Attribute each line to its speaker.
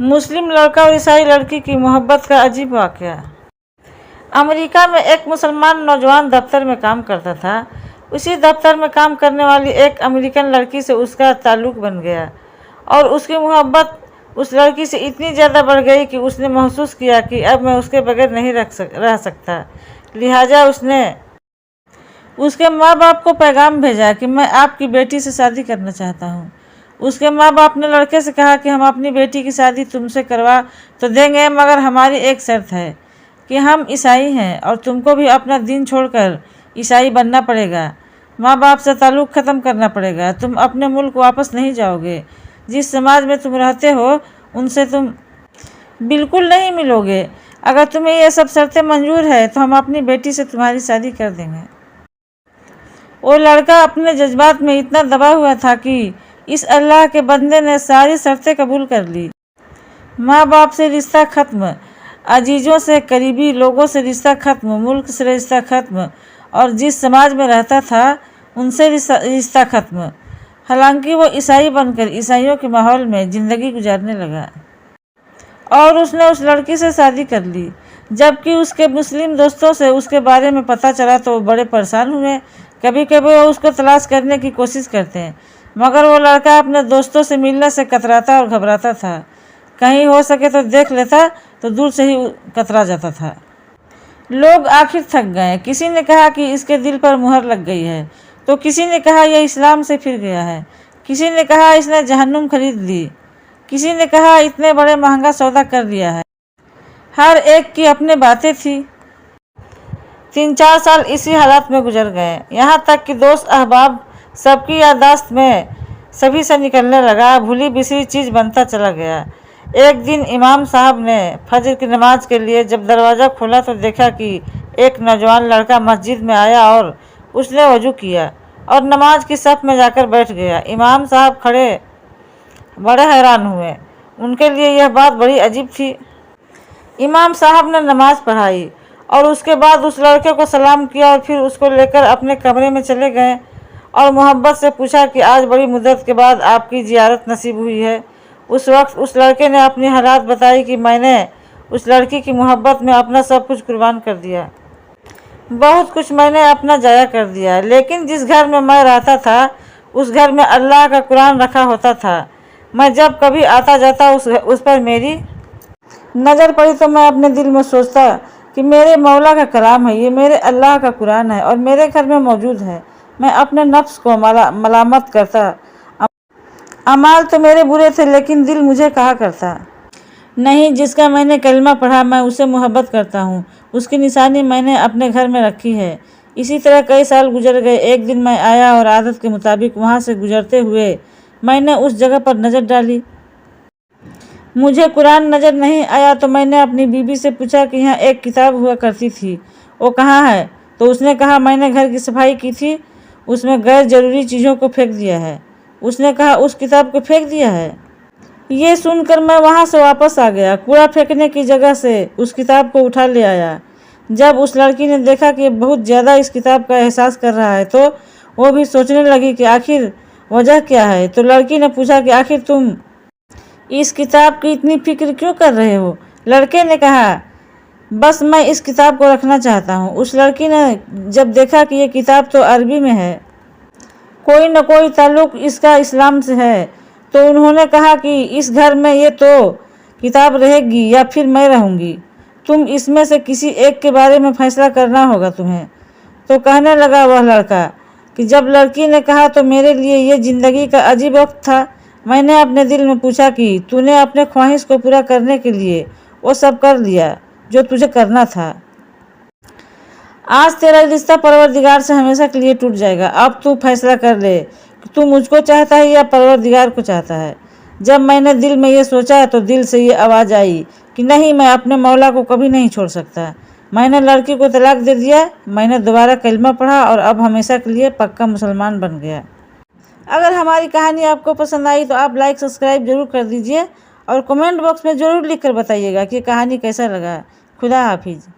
Speaker 1: مسلم لڑکا اور عیسائی لڑکی کی محبت کا عجیب واقعہ۔ امریکہ میں ایک مسلمان نوجوان دفتر میں کام کرتا تھا۔ اسی دفتر میں کام کرنے والی ایک امریکن لڑکی سے اس کا تعلق بن گیا اور اس کی محبت اس لڑکی سے اتنی زیادہ بڑھ گئی کہ اس نے محسوس کیا کہ اب میں اس کے بغیر نہیں رہ سکتا۔ لہٰذا اس نے اس کے ماں باپ کو پیغام بھیجا کہ میں آپ کی بیٹی سے شادی کرنا چاہتا ہوں۔ اس کے ماں باپ نے لڑکے سے کہا کہ ہم اپنی بیٹی کی شادی تم سے کروا تو دیں گے، مگر ہماری ایک شرط ہے کہ ہم عیسائی ہیں اور تم کو بھی اپنا دین چھوڑ کر عیسائی بننا پڑے گا، ماں باپ سے تعلق ختم کرنا پڑے گا، تم اپنے ملک واپس نہیں جاؤ گے، جس سماج میں تم رہتے ہو ان سے تم بالکل نہیں ملو گے۔ اگر تمہیں یہ سب شرطیں منظور ہے تو ہم اپنی بیٹی سے تمہاری شادی کر دیں گے۔ وہ لڑکا اپنے جذبات میں اتنا دبا ہوا تھا کہ اس اللہ کے بندے نے ساری شرطیں قبول کر لی۔ ماں باپ سے رشتہ ختم، عزیزوں سے، قریبی لوگوں سے رشتہ ختم، ملک سے رشتہ ختم، اور جس سماج میں رہتا تھا ان سے رشتہ ختم۔ حالانکہ وہ عیسائی بن کر عیسائیوں کے ماحول میں زندگی گزارنے لگا اور اس نے اس لڑکی سے شادی کر لی۔ جبکہ اس کے مسلم دوستوں سے اس کے بارے میں پتہ چلا تو وہ بڑے پریشان ہوئے۔ کبھی کبھی وہ اس کو تلاش کرنے کی کوشش کرتے مگر وہ لڑکا اپنے دوستوں سے ملنے سے کتراتا اور گھبراتا تھا۔ کہیں ہو سکے تو دیکھ لیتا تو دور سے ہی کترا جاتا تھا۔ لوگ آخر تھک گئے۔ کسی نے کہا کہ اس کے دل پر مہر لگ گئی ہے، تو کسی نے کہا یہ اسلام سے پھر گیا ہے، کسی نے کہا اس نے جہنم خرید لی، کسی نے کہا اتنے بڑے مہنگا سودا کر لیا ہے۔ ہر ایک کی اپنی باتیں تھیں۔ 3-4 سال اسی حالات میں گزر گئے، یہاں تک کہ دوست احباب سب کی یادداشت میں سبھی سے نکلنے لگا، بھولی بسری چیز بنتا چلا گیا۔ ایک دن امام صاحب نے فجر کی نماز کے لیے جب دروازہ کھولا تو دیکھا کہ ایک نوجوان لڑکا مسجد میں آیا اور اس نے وضو کیا اور نماز کی صف میں جا کر بیٹھ گیا۔ امام صاحب کھڑے بڑے حیران ہوئے، ان کے لیے یہ بات بڑی عجیب تھی۔ امام صاحب نے نماز پڑھائی اور اس کے بعد اس لڑکے کو سلام کیا اور پھر اس کو لے کر اپنے کمرے میں چلے گئے اور محبت سے پوچھا کہ آج بڑی مدت کے بعد آپ کی زیارت نصیب ہوئی ہے۔ اس وقت اس لڑکے نے اپنی حالات بتائی کہ میں نے اس لڑکی کی محبت میں اپنا سب کچھ قربان کر دیا، بہت کچھ میں نے اپنا ضائع کر دیا، لیکن جس گھر میں رہتا تھا اس گھر میں اللہ کا قرآن رکھا ہوتا تھا۔ میں جب کبھی آتا جاتا اس پر میری نظر پڑی تو میں اپنے دل میں سوچتا کہ میرے مولا کا کلام ہے، یہ میرے اللہ کا قرآن ہے اور میرے گھر میں موجود ہے۔ میں اپنے نفس کو ملامت کرتا، اعمال تو میرے برے تھے لیکن دل مجھے کہا کرتا نہیں، جس کا میں نے کلمہ پڑھا میں اسے محبت کرتا ہوں، اس کی نشانی میں نے اپنے گھر میں رکھی ہے۔ اسی طرح کئی سال گزر گئے۔ ایک دن میں آیا اور عادت کے مطابق وہاں سے گزرتے ہوئے میں نے اس جگہ پر نظر ڈالی۔ مجھے قرآن نظر نہیں آیا تو میں نے اپنی بیوی سے پوچھا کہ یہاں ایک کتاب ہوا کرتی تھی، وہ کہاں ہے؟ تو اس نے کہا میں نے گھر کی صفائی کی تھی، اس میں غیر ضروری چیزوں کو پھینک دیا ہے۔ اس نے کہا اس کتاب کو پھینک دیا ہے؟ یہ سن کر میں وہاں سے واپس آ گیا، کوڑا پھینکنے کی جگہ سے اس کتاب کو اٹھا لے آیا۔ جب اس لڑکی نے دیکھا کہ بہت زیادہ اس کتاب کا احساس کر رہا ہے تو وہ بھی سوچنے لگی کہ آخر وجہ کیا ہے۔ تو لڑکی نے پوچھا کہ آخر تم اس کتاب کی اتنی فکر کیوں کر رہے ہو؟ لڑکے نے کہا بس میں اس کتاب کو رکھنا چاہتا ہوں۔ اس لڑکی نے جب دیکھا کہ یہ کتاب تو عربی میں ہے، کوئی نہ کوئی تعلق اس کا اسلام سے ہے، تو انہوں نے کہا کہ اس گھر میں یہ تو کتاب رہے گی یا پھر میں رہوں گی، تم اس میں سے کسی ایک کے بارے میں فیصلہ کرنا ہوگا تمہیں۔ تو کہنے لگا وہ لڑکا کہ جب لڑکی نے کہا تو میرے لیے یہ زندگی کا عجیب وقت تھا۔ میں نے اپنے دل میں پوچھا کہ تو نے اپنے خواہش کو پورا کرنے کے لیے وہ سب کر لیا جو تجھے کرنا تھا۔ آج تیرا رشتہ پروردگار سے ہمیشہ کے لیے ٹوٹ جائے گا۔ اب تو فیصلہ کر لے کہ تو مجھ کو چاہتا ہے یا پروردگار کو چاہتا ہے۔ جب میں نے دل میں یہ سوچا تو دل سے یہ آواز آئی کہ نہیں، میں اپنے مولا کو کبھی نہیں چھوڑ سکتا۔ میں نے لڑکی کو طلاق دے دیا۔ میں نے دوبارہ کلمہ پڑھا اور اب ہمیشہ کے لیے پکا مسلمان بن گیا۔ اگر ہماری کہانی آپ کو پسند آئی تو آپ لائک سبسکرائب ضرور کر دیجئے اور کمنٹ باکس میں ضرور لکھ کر بتائیے گا کہ کہانی کیسا لگا۔ خدا حافظ۔